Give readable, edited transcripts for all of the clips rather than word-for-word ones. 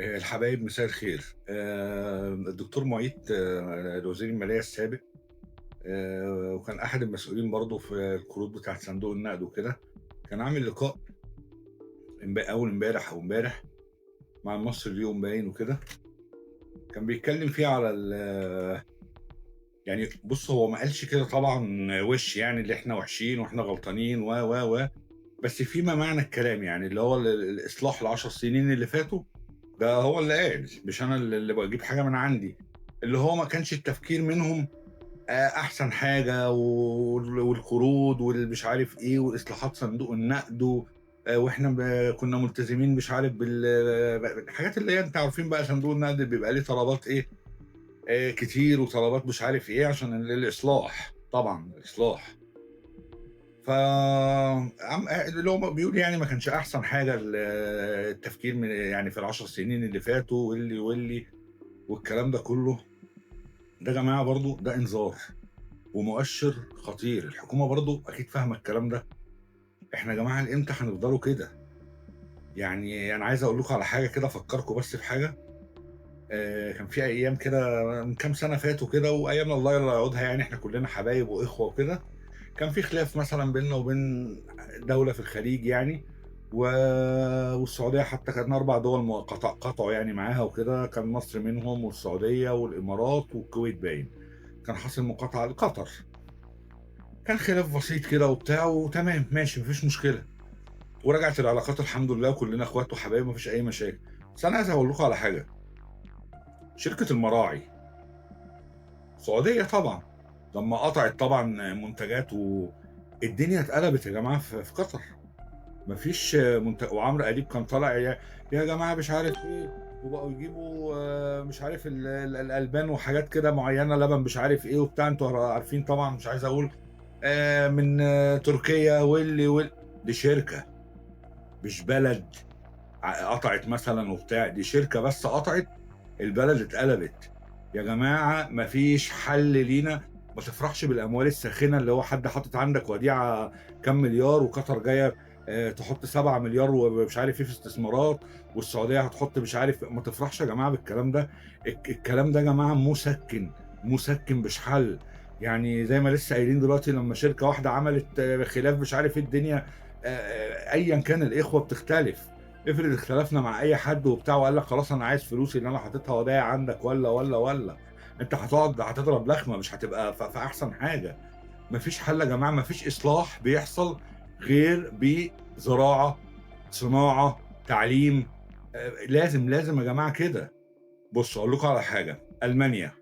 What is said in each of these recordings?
الحبايب مساء الخير. الدكتور معيط وزير المالية السابق، وكان أحد المسؤولين برضه في القروض بتاعة صندوق النقد وكده، كان عامل لقاء أول امبارح أو امبارح مع المصري اليوم باين وكده، كان بيتكلم فيه على يعني بُص هو ما قالش كده طبعًا وِش يعني اللي إحنا وحشين وإحنا غلطانين و، بس فيما معنى الكلام يعني اللي هو الإصلاح ال10 سنين اللي فاتوا ده هو اللي قال، مش أنا اللي باجيب حاجة من عندي، اللي هو ما كانش التفكير منهم أحسن حاجة والقروض والمش عارف إيه وإصلاحات صندوق النقد وإحنا كنا ملتزمين مش عارف الحاجات اللي هي أنتم عارفين بقى صندوق النقد بيبقى ليه طلبات إيه، كتير وطلبات مش عارف إيه عشان الإصلاح، طبعًا الإصلاح. ف اللي هو بيقول يعني ما كانش أحسن حاجة التفكير يعني في ال10 سنين اللي فاتوا واللي والكلام ده كله، ده يا جماعة برضه ده إنذار ومؤشر خطير، الحكومة برضه أكيد فاهمة الكلام ده، إحنا يا جماعة لإمتى هنفضلوا كده؟ يعني أنا عايز أقول لكم على حاجة كده أفكّركم بس بحاجة، كان في أيام كده من كام سنة فاتوا كده وأيامنا الله يعوضها يعني إحنا كلّنا حبايب وإخوة وكده، كان في خلاف مثلًا بيننا وبين دولة في الخليج يعني، و والسعودية حتى كان 4 دول قطعوا يعني معاها وكده، كان مصر منهم والسعودية والإمارات والكويت باين، كان حاصل مقاطعة لقطر، كان خلاف بسيط كده وبتاع وتمام ماشي ما فيش مشكلة، ورجعت العلاقات الحمد لله وكلنا أخوات وحبايب ما فيش أي مشاكل، بس أنا عايز أقول لكم على حاجة، شركة المراعي سعودية طبعًا، لمّا قطعت طبعًا منتجات الدنيا اتقلبت يا جماعة في قطر. ما فيش وعمرو أديب كان طالع يا جماعة مش عارف إيه، وبقوا يجيبوا مش عارف الألبان وحاجات كده معيّنة، لبن مش عارف إيه وبتاع، أنتم عارفين طبعًا مش عايز أقول من تركيا دي شركة مش بلد قطعت مثلًا وبتاع، دي شركة بس قطعت، البلد اتقلبت. يا جماعة ما فيش حل لينا، ما تفرحش بالأموال الساخنة اللي هو حد حاطط عندك وديعة كام مليار وقطر جاية تحط 7 مليار ومش عارف إيه في استثمارات، والسعودية هتحط مش عارف ما تفرحش يا جماعة بالكلام ده، الكلام ده يا جماعة مُسكِّن، مُسكِّن مش حل. يعني زي ما لسه قايلين دلوقتي لمّا شركة واحدة عملت خلاف مش عارف إيه الدنيا أيًا كان الإخوة بتختلف. افرض اختلفنا مع أي حد وبتاع وقال لك خلاص أنا عايز فلوسي اللي أنا حاططها ودايع عندك والّا، أنت هتضرب لخمة مش هتبقى في أحسن حاجة، ما فيش حل يا جماعة، ما فيش إصلاح بيحصل غير بزراعة، صناعة، تعليم، لازم يا جماعة كده. بُصّوا أقول لكم على حاجة، ألمانيا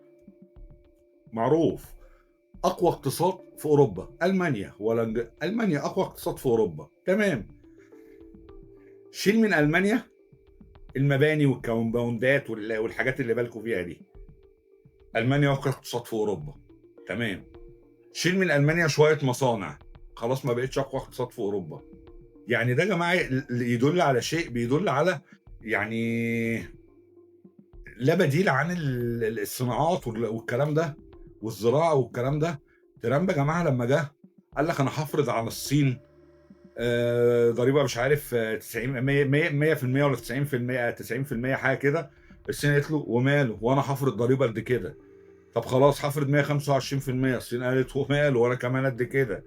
معروف أقوى اقتصاد في أوروبا، ألمانيا ألمانيا أقوى اقتصاد في أوروبا، تمام، شيل من ألمانيا المباني والكومباوندات والحاجات اللي بالكم فيها دي، ألمانيا أقوى اقتصاد في أوروبا، تمام، شيل من ألمانيا شوية مصانع، خلاص ما بقتش أقوى اقتصاد في أوروبا، يعني ده يا جماعة يدل على شيء، بيدل على يعني لا بديل عن الصناعات والكلام ده، والزراعة والكلام ده، ترامب يا جماعة لمّا جه قال لك أنا هافرض على الصين ضريبة مش عارف 90 100% والّا 90%، 90% حاجة كده، الصين قالت له وماله وأنا هافرض ضريبة قد كده، طب خلاص هافرض 125%، الصين قالت وماله وأنا كمان قد كده،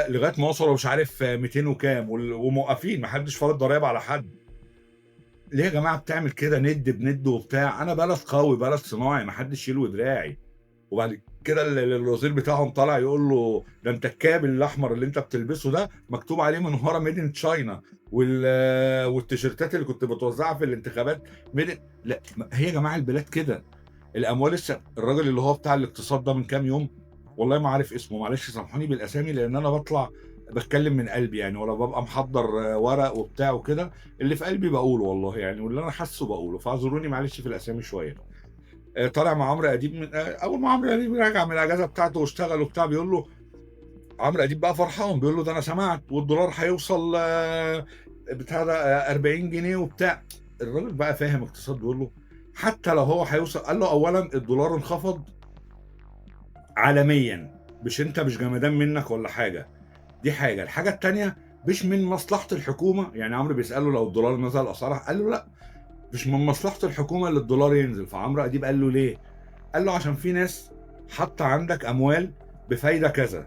لغاية ما وصلوا مش عارف 200 وكام وموقّفين ما حدش فارض ضرايب على حد، ليه يا جماعة بتعمل كده ند بند وبتاع، أنا بلد قوي، بلد صناعي، ما حدش يلوي دراعي. وبعد كده الوزير بتاعهم طالع يقول له ده انت الكاب الاحمر اللي انت بتلبسه ده مكتوب عليه من ورا ميد ان تشاينا والتيشيرتات اللي كنت بتوزعها في الانتخابات لا هي يا جماعه البلاد كده الاموال لسه الراجل اللي هو بتاع الاقتصاد ده من كام يوم والله ما عارف اسمه معلش سامحوني بالاسامي لان انا بطلع بتكلم من قلبي يعني ولا ببقى محضر ورق وبتاع وكده اللي في قلبي بقوله والله يعني واللي انا حاسه بقوله فاعذروني معلش في الاسامي شويه طالع مع عمرو اديب من اول ما عمرو اديب راجع من الاجازه بتاعته واشتغل وبتاع بيقول له عمرو اديب بقى فرحان بيقول له ده انا سمعت والدولار هيوصل بتاع ده 40 جنيه وبتاع الراجل بقى فاهم اقتصاد بيقول له حتى لو هو هيوصل قال له اولا الدولار انخفض عالميا مش جمدان منك ولا حاجه دي حاجه الحاجه الثانيه مش من مصلحه الحكومه يعني عمرو بيساله لو الدولار نزل اسعار قال له لا مش من مصلحة الحكومة اللي الدولار ينزل. فعمرو أديب قال له ليه؟ قال له عشان في ناس حاطة عندك أموال بفايدة كذا،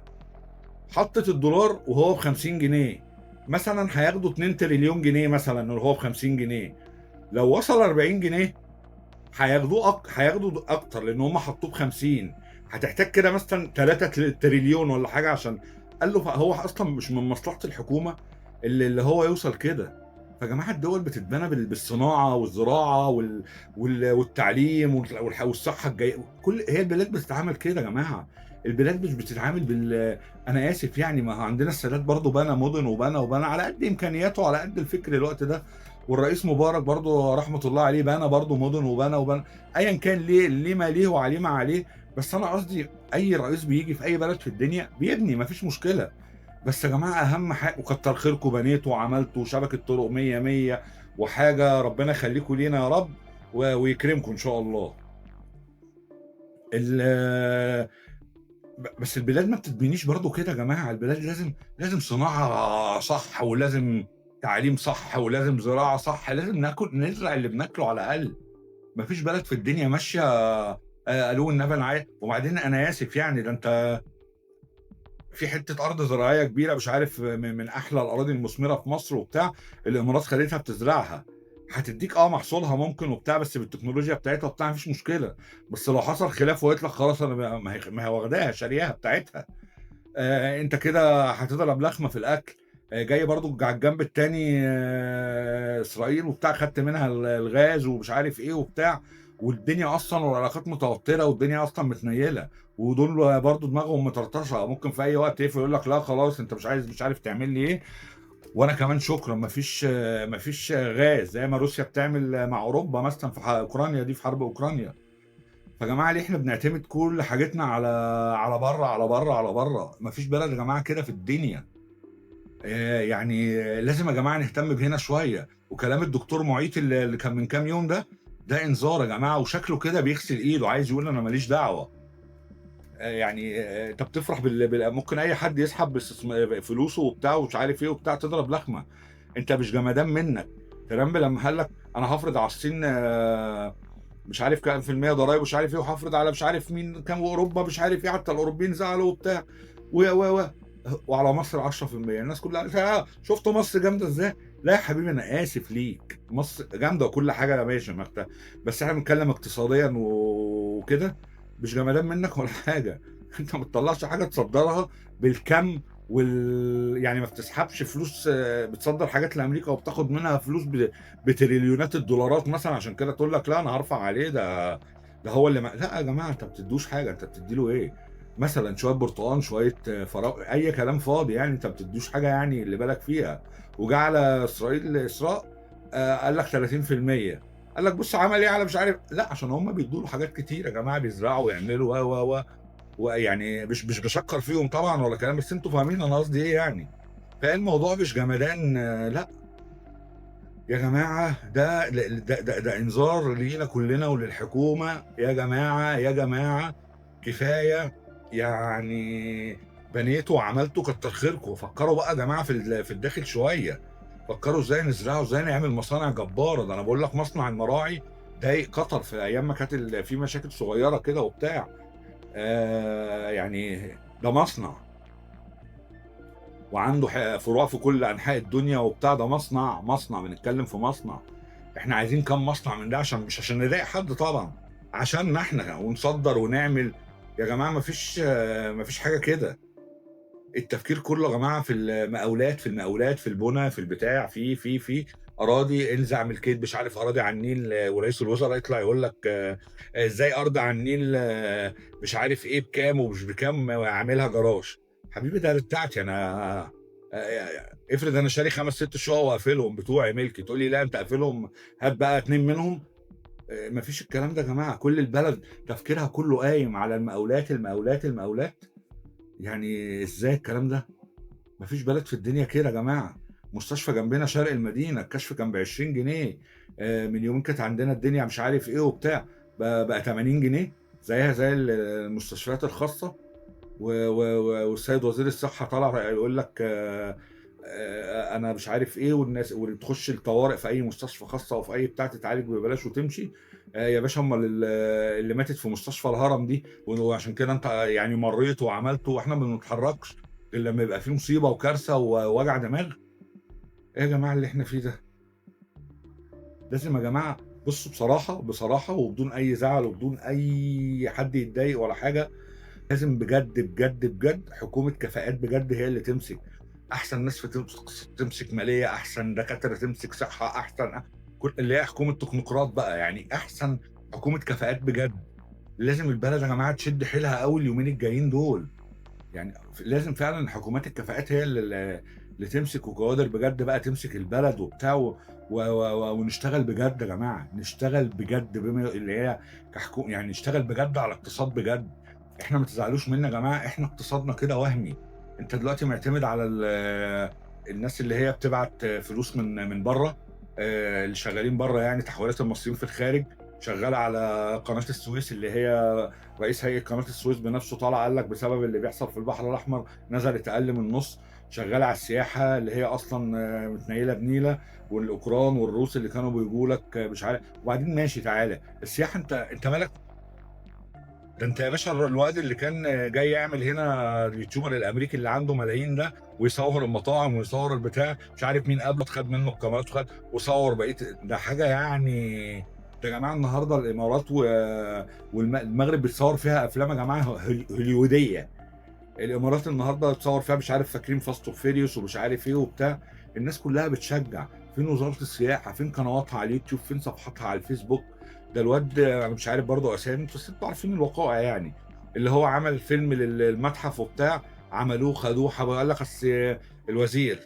حطت الدولار وهو ب 50 جنيه، مثلا هياخدوا 2 تريليون جنيه مثلا وهو ب 50 جنيه، لو وصل 40 جنيه هياخدوا اكتر لان هم حطوه ب 50، هتحتاج كده مثلا 3 تريليون ولا حاجه عشان. قال له هو اصلا مش من مصلحه الحكومه اللي هو يوصل كده. فيا جماعه الدول بتتبنى بالصناعه والزراعه والتعليم والصحه الجايه، كل هي البلاد بتتعامل كده يا جماعه. البلاد مش بتتعامل انا اسف يعني، ما هو عندنا السادات برضه بنى مدن وبنى على قد امكانياته، على قد الفكر الوقت ده. والرئيس مبارك برضه رحمه الله عليه بنى برضه مدن وبنى. ايا كان ليه ما ليه وعليه ما عليه. بس انا قصدي اي رئيس بيجي في اي بلد في الدنيا بيبني، مفيش مشكله. بس يا جماعه اهم حاجه، وكتر خيركم بنيتوا وعملتوا شبكه طرق 100 100 وحاجه، ربنا يخليكم لينا يا رب ويكرمكم ان شاء الله. بس البلاد ما بتتبنيش برضه كده يا جماعه. البلاد لازم صناعه صح، ولازم تعليم صح، ولازم زراعه صح، لازم ناكل نزرع اللي بناكله على الاقل. ما فيش بلد في الدنيا ماشيه قالوا النبي انا عايز. وبعدين انا اسف يعني، ده انت في حته ارض زراعيه كبيره مش عارف من احلى الاراضي المثمره في مصر وبتاع، الامارات خدتها بتزرعها، هتديك محصولها ممكن وبتاع، بس بالتكنولوجيا بتاعتها وبتاع مفيش مشكله. بس لو حصل خلاف وقلت لك خلاص انا ما هي واخداها شارياها بتاعتها، انت كده هتضرب لخمه في الاكل. جاي برضو على الجنب التاني اسرائيل وبتاع، خدت منها الغاز ومش عارف ايه وبتاع، والدنيا اصلا والعلاقات متوتره والدنيا اصلا متنيله، ودول برضو دماغهم مطرطشه، ممكن في اي وقت يقفل يقول لك لا خلاص انت مش عايز مش عارف تعمل لي ايه، وانا كمان شكرا مفيش غاز زي ما روسيا بتعمل مع اوروبا مثلا في اوكرانيا دي، في حرب اوكرانيا. فيا جماعه ليه احنا بنعتمد كل حاجتنا على بره على بره على بره؟ مفيش بلد يا جماعه كده في الدنيا. يعني لازم يا جماعه نهتم بهنا شويه. وكلام الدكتور معيط اللي كان من كام يوم ده انذار يا جماعه، وشكله كده بيغسل ايده عايز يقول انا ماليش دعوه. يعني انت بتفرح ممكن اي حد يسحب فلوسه وبتاع ومش عارف ايه وبتاع تضرب لخمه. انت مش جمدان منك. ترامب لما قال لك انا هفرض على الصين مش عارف كام في المية ضرايب ومش عارف ايه، وهفرض على مش عارف مين كام، واوروبا مش عارف ايه، حتى الاوروبيين زعلوا وبتاع و وعلى مصر 10%. الناس كلها قالت شفتوا مصر جامده ازاي؟ لا يا حبيبي انا اسف ليك، مصر جامده وكل حاجه يا باشا بس احنا بنتكلم اقتصاديا وكده، مش جمدان منك ولا حاجه. انت ما بتطلعش حاجه تصدرها بالكم يعني ما بتسحبش فلوس، بتصدر حاجات لامريكا وبتاخد منها فلوس بتريليونات الدولارات مثلا عشان كده تقول لك لا انا هرفع عليه ده هو اللي لا يا جماعه انت ما بتدوش حاجه، انت بتدي له ايه؟ مثلا شويه برتقان شويه اي كلام فاضي يعني، انت ما بتدوش حاجه يعني اللي بالك فيها. وجا على اسرائيل اسراء قال لك 30%، قال لك بص عمل ايه على مش عارف، لا عشان هم بيدوا له حاجات كتير يا جماعه، بيزرعوا ويعملوا ويعني مش بشكر فيهم طبعا ولا كلام، بس انتوا فاهمين انا قصدي ايه يعني. فالموضوع مش جمدان لا يا جماعه، ده انذار لينا كلنا وللحكومه. يا جماعه يا جماعه كفايه يعني، بنيتوا وعملتوا كتر خيركم، فكروا بقى يا جماعه في الداخل شويه، فكروا ازاي نزرعه ازاي نعمل مصانع جباره. ده انا بقول لك مصنع المراعي ضايق قطر في ايام ما كانت في مشاكل صغيره كده وبتاع، يعني ده مصنع وعنده فروع في كل انحاء الدنيا وبتاع، ده مصنع بنتكلم في مصنع. احنا عايزين كام مصنع من ده؟ عشان مش عشان نضايق حد طبعا، عشان احنا ونصدر ونعمل. يا جماعه مفيش حاجه كده. التفكير كله يا جماعه في المقاولات في البنى في البتاع في اراضي، انزع ملكيه مش عارف اراضي على النيل، ورئيس الوزراء يطلع يقول لك ازاي ارض على النيل مش عارف ايه بكام ومش بكام اعملها جراج. حبيبي ده بتاعتي انا، افرض انا شاري 5 6 شقق واقفلهم بتوعي ملكي، تقول لي لا انت قافلهم هات بقى 2 منهم. مفيش الكلام ده يا جماعه. كل البلد تفكيرها كله قايم على المقاولات المقاولات المقاولات. يعني ازاي الكلام ده؟ مفيش بلد في الدنيا كده يا جماعه. مستشفى جنبنا شرق المدينه الكشف كان ب 20 جنيه، من يومين كانت عندنا الدنيا مش عارف ايه وبتاع، بقى 80 جنيه زيها زي المستشفيات الخاصه. والسيد وزير الصحه طلع يقول لك أنا مش عارف إيه، والناس وتخش الطوارئ في أي مستشفى خاصة أو في أي بتاع تتعالج ببلاش وتمشي. يا باشا أمّال اللي ماتت في مستشفى الهرم دي وعشان كده أنت يعني مرّيت وعملت وإحنا ما بنتحركش غير لمّا يبقى في مصيبة وكارثة ووجع دماغ. إيه يا جماعة اللي إحنا فيه ده؟ لازم يا جماعة بُصّوا بصراحة، بصراحة وبدون أي زعل وبدون أي حد يتضايق ولا حاجة، لازم بجد، بجد، بجد حكومة كفاءات بجد هي اللي تمسك. أحسن ناس تمسك مالية، أحسن دكاترة تمسك صحة، أحسن اللي هي حكومة تكنوقراط بقى، يعني أحسن حكومة كفاءات بجد. لازم البلد يا جماعة تشد حيلها أوي اليومين الجايين دول. يعني لازم فعلًا حكومات الكفاءات هي اللي تمسك وكوادر بجد بقى تمسك البلد وبتاع ونشتغل بجد يا جماعة، نشتغل بجد بما اللي هي يعني نشتغل بجد على اقتصاد بجد. إحنا ما تزعلوش منّي يا جماعة، إحنا اقتصادنا كده وهمي. أنت دلوقتي معتمد على الناس اللي هي بتبعت فلوس من برّه، اللي شغالين برّه يعني تحويلات المصريين في الخارج، شغّالة على قناة السويس اللي هي رئيس هيئة قناة السويس بنفسه طلع قال لك بسبب اللي بيحصل في البحر الأحمر نزلت أقل من النُص، شغّالة على السياحة اللي هي أصلًا متنيلة بنيلة، والأوكران والروس اللي كانوا بييجوا لك مش عارف. وبعدين ماشي تعالَ، السياحة أنت مالك. ده أنت يا باشا الواد اللي كان جاي يعمل هنا اليوتيوبر الأمريكي اللي عنده ملايين ده، ويصوّر المطاعم ويصوّر البتاع، مش عارف مين قابله خَد منه الكاميرات وصوّر بقية ده حاجة يعني. ده يا جماعة النهارده الإمارات المغرب بتصوّر فيها أفلام يا جماعة هوليودية. الإمارات النهارده اتصوّر فيها مش عارف فاكرين فاست وفيريوس ومش عارف إيه وبتاع. الناس كلّها بتشجّع. فين وزارة السياحة، فين قنواتها على اليوتيوب، فين صفحاتها على الفيسبوك. ده الواد أنا مش عارف برضه أسامي، بس أنتم عارفين الوقائع يعني، اللي هو عمل فيلم المتحف وبتاع، عملوه خدوه قال لك الوزير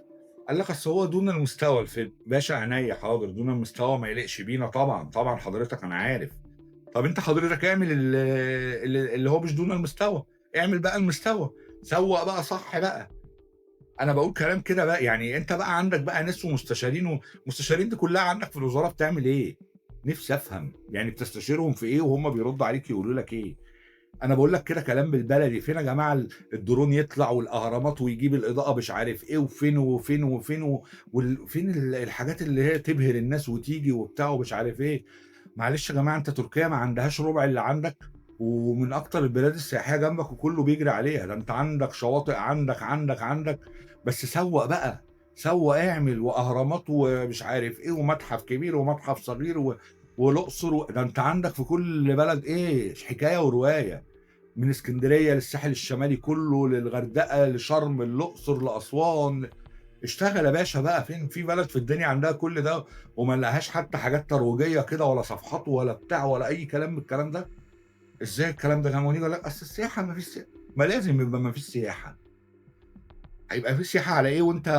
قال لك أصل هو دون المستوى الفيلم. باشا عينيا حاضر، دون المستوى ما يليقش بينا طبعًا، طبعًا حضرتك أنا عارف. طب أنت حضرتك اعمل اللي هو مش دون المستوى، اعمل بقى المستوى، سوّق بقى صح بقى. أنا باقول كلام كده بقى، يعني أنت بقى عندك بقى ناس ومستشارين والمستشارين دي كلّها عندك في الوزارة بتعمل إيه؟ نفسي أفهم، يعني بتستشيرهم في إيه وهُم بيردوا عليك يقولوا لك إيه؟ أنا باقول لك كده كلام بالبلدي، فين يا جماعة الدرون يطلع والأهرامات ويجيب الإضاءة مش عارف إيه وفين وفين وفين فين الحاجات اللي هي تبهر الناس وتيجي وبتاع ومش عارف إيه. معلش يا جماعة أنت تركيا ما عندهاش ربع اللي عندك، ومن أكتر البلاد السياحية جنبك وكلّه بيجري عليها. ده أنت عندك شواطئ عندك، بس سوّق بقى، سوّق اعمل وأهرامات ومش عارف إيه ومتحف كبير ومتحف صغير والأقصر ده أنت عندك في كل بلد إيه حكاية ورواية. من إسكندرية للساحل الشمالي كلّه، للغردقة، لشرم، الأقصر، لأسوان. اشتغل يا باشا بقى، فين في بلد في الدنيا عندها كل ده وما لهاش حتى حاجات ترويجية كده ولا صفحات ولا بتاع ولا أي كلام من الكلام ده؟ إزاي الكلام ده؟ ونيجي يقول لك أصل السياحة ما فيش ما لازم يبقى ما فيش سياحة. هيبقى في سياحة على إيه وأنت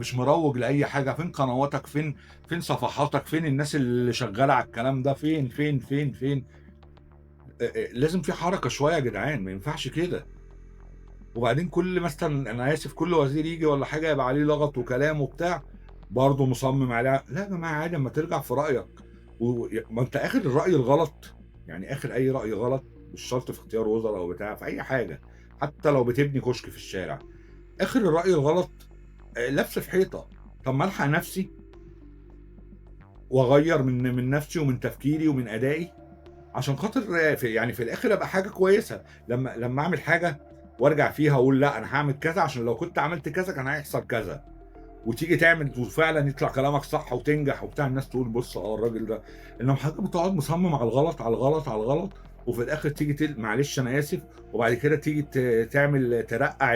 مش مروّج لأي حاجة؟ فين قنواتك، فين صفحاتك، فين الناس اللي شغّالة على الكلام ده، فين؟ لازم في حركة شوية يا جدعان، ما ينفعش كده. وبعدين كل مثلًا أنا آسف كل وزير ييجي والّا حاجة يبقى عليه لغط وكلام وبتاع، برضه مصمم عليها. لا يا جماعة عادي أمّا ترجع في رأيك. ما أنت آخر الرأي الغلط، يعني آخر أي رأي غلط مش شرط في اختيار وزرا أو بتاع، في أي حاجة، حتى لو بتبني كشك في الشارع، آخر الرأي الغلط لبس في حيطة. طب ما ألحق نفسي وأغيّر من نفسي ومن تفكيري ومن أدائي، عشان خاطر يعني في الآخر أبقى حاجة كويسة. لمّا أعمل حاجة وارجع فيها أقول لأ أنا هاعمل كذا عشان لو كنت عملت كذا كان هيحصل كذا، وتيجي تعمل وفعلًا يطلع كلامك صح وتنجح وبتاع، الناس تقول بُص الراجل ده. إنما حضرتك بتقعد مصمم على الغلط، على الغلط، على الغلط، وفي الآخر تيجي معلش أنا آسف، وبعد كده تيجي تعمل ترقّع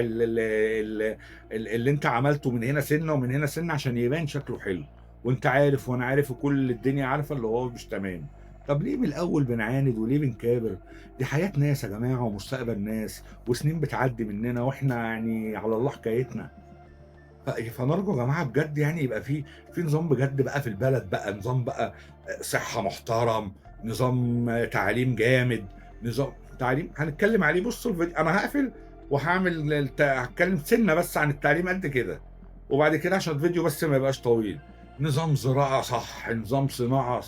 اللي أنت عملته من هنا سِنّة ومن هنا سِنّة عشان يبان شكله حلو، وأنت عارف وأنا عارف وكل الدنيا عارفة اللي هو مش تمام. طب ليه من الأول بنعاند وليه بنكابر؟ دي حياة ناس يا جماعة ومستقبل ناس، وسنين بتعدّي مننا وإحنا يعني على الله حكايتنا. فنرجو يا جماعة بجد يعني يبقى في نظام بجد بقى في البلد بقى، نظام بقى صحة محترم، نظام تعليم جامد، نظام تعليم هنتكلم عليه. بُصّوا أنا هاقفل وهاعمل هاتكلم سِنّة بس عن التعليم قد كده، وبعد كده عشان الفيديو بس ما يبقاش طويل. نظام زراعة صح، نظام صناعة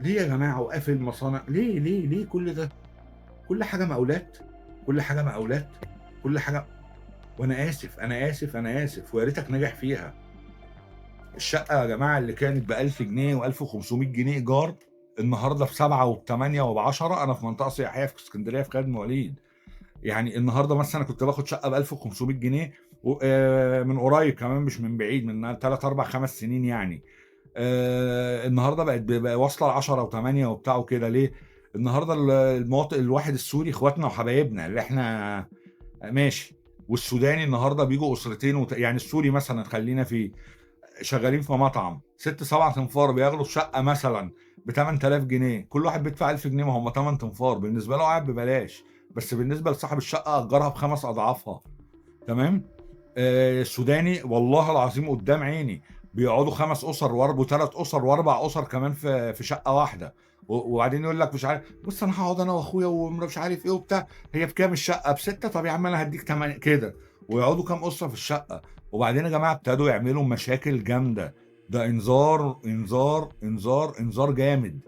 ليه يا جماعة وقافل مصانع ليه كل ده؟ كل حاجة مقاولات، كل حاجة مقاولات، كل حاجة. وأنا آسف، أنا آسف، أنا آسف، ويا ريتك ناجح فيها. الشقة يا جماعة اللي كانت ب1000 جنيه و1500 جنيه إيجار، النهارده ب7 وب8 وب10. أنا في منطقة سياحية في إسكندرية في خالد مواليد. يعني النهارده مثلًا أنا كنت باخد شقة ب1500 جنيه و من قريب كمان مش من بعيد، من 3، 4، 5 سنين يعني. النهارده بقى واصلة ل10 و8 وبتاع وكده ليه؟ النهارده الواحد السوري إخواتنا وحبايبنا اللي إحنا ماشي، والسوداني النهارده بييجوا أسرتين يعني السوري مثلًا خلّينا فيه، شغالين في مطعم 6، 7 تنفار بياخدوا الشقة مثلًا ب8000 جنيه، كل واحد بيدفع 1000 جنيه، ما هم 8 تنفار، بالنسبة له قاعد ببلاش، بس بالنسبة لصاحب الشقة أجرها ب5 أضعافها. تمام. السوداني والله العظيم قدّام عيني، بيقعدوا 5 أسر و3 أسر و4 أسر كمان في شقة واحدة، وبعدين يقول لك مش عارف بُص أنا هاقعد أنا وأخويا مش عارف إيه وبتاع، هي بكام الشقة؟ ب6 طب يا عم أنا هادّيك كده، ويقعدوا كام أسرة في الشقة، وبعدين يا جماعة ابتدوا يعملوا مشاكل جامدة، ده إنذار، إنذار، إنذار، إنذار جامد.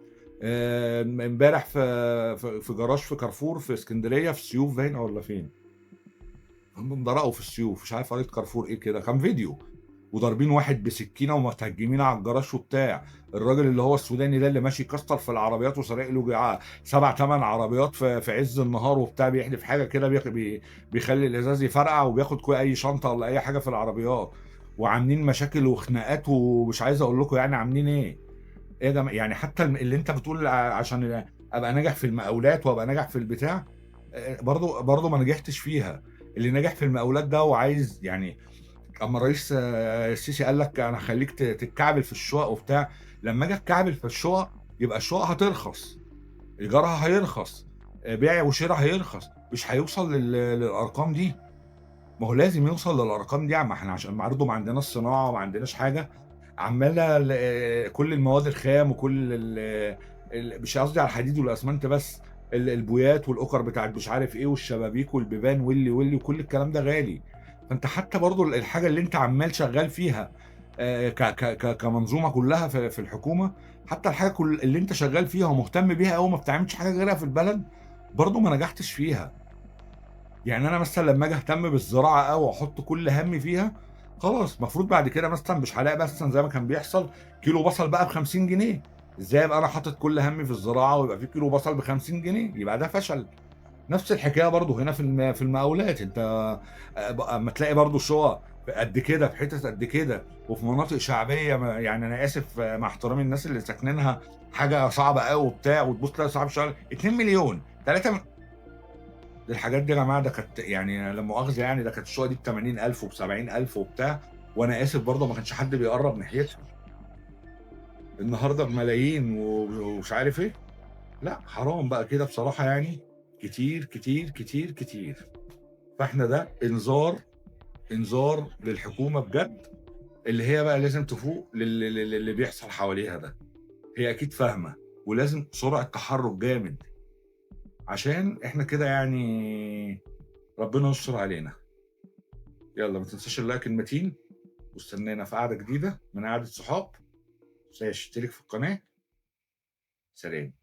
امبارح في جراج في كارفور في إسكندرية في السيوف باين والّا فين؟ هم اتدرقوا في السيوف، مش عارف قرية كارفور إيه كده، كان فيديو، وضاربين واحد بسكينة ومتهجمين على الجراج وبتاع، الراجل اللي هو السوداني ده اللي ماشي يكسّر في العربيات وسارق له 7، 8 عربيات في عز النهار وبتاع، بيحدف حاجة كده بيخلّي الإزاز يفرقع وبياخد أي شنطة والّا أي حاجة في العربيات، وعاملين مشاكل وخناقات ومش عايز أقول لكم يعني عاملين إيه. إيه يا اللي حتى اللي أنت بتقول عشان أبقى ناجح في المقاولات وأبقى ناجح في البتاع، برضه ما نجحتش فيها. اللي ناجح في المقاولات ده وعايز يعني أمّا الرئيس السيسي قال لك أنا هاخلّيك تتكعبل في الشقق وبتاع، لمّا آجي أتكعبل في الشقق يبقى الشقق هترخص، إيجارها هيرخص، بيع وشرا هيرخص، مش هيوصل للأرقام دي. ما هو لازم يوصل للأرقام دي، ما إحنا عشان برضه ما عندناش صناعة وما عندناش حاجة، عمّالة كل المواد الخام وكل مش قصدي على الحديد والأسمنت بس، البويات والأُكَر بتاعة مش عارف إيه والشبابيك والبيبان وكل الكلام ده غالي. فأنت حتى برضه الحاجة اللي أنت عمّال شغّال فيها ك ك ك كمنظومة كلّها في الحكومة، حتى الحاجة اللي أنت شغّال فيها ومهتم بيها أوي وما بتعملش حاجة غيرها في البلد، برضه ما نجحتش فيها. يعني أنا مثلًا لمّا آجي أهتم بالزراعة أوي وأحُط كل هَمّي فيها، خلاص المفروض بعد كده مثلًا مش هالاقي مثلًا زي ما كان بيحصل كيلو بصل بقى ب50 جنيه، إزاي أبقى أنا حاطط كل هَمّي في الزراعة ويبقى في كيلو بصل ب50 جنيه؟ يبقى ده فشل. نفس الحكاية برضه هنا في المقاولات، أنت أمّا تلاقي برضه شُقق قد كده في حتت قد كده وفي مناطق شعبية يعني أنا آسف مع احترامي للناس اللي ساكنينها حاجة صعبة أوي وبتاع وتبُص تلاقي صاحب الشقة 2.000.000 3 الحاجات دي يا جماعة ده كانت يعني لا مؤاخذة يعني ده كانت الشقة دي ب80.000 وب70.000 وبتاع، وأنا آسف برضه ما كانش حد بيقرّب ناحيتها، النهارده بملايين ومش عارف إيه، لأ حرام بقى كده بصراحة يعني كتير، كتير، كتير، كتير. فإحنا ده إنذار، إنذار للحكومة بجد، اللي هي بقى لازم تفوق للي بيحصل حواليها ده، هي أكيد فاهمة، ولازم سرعة تحرُّك جامد، عشان إحنا كده يعني ربنا يستر علينا. يالّا ما تنساش اللايك المتين، واستنانا في قعدة جديدة من قعدة صحاب، اشترك في القناة، سلام.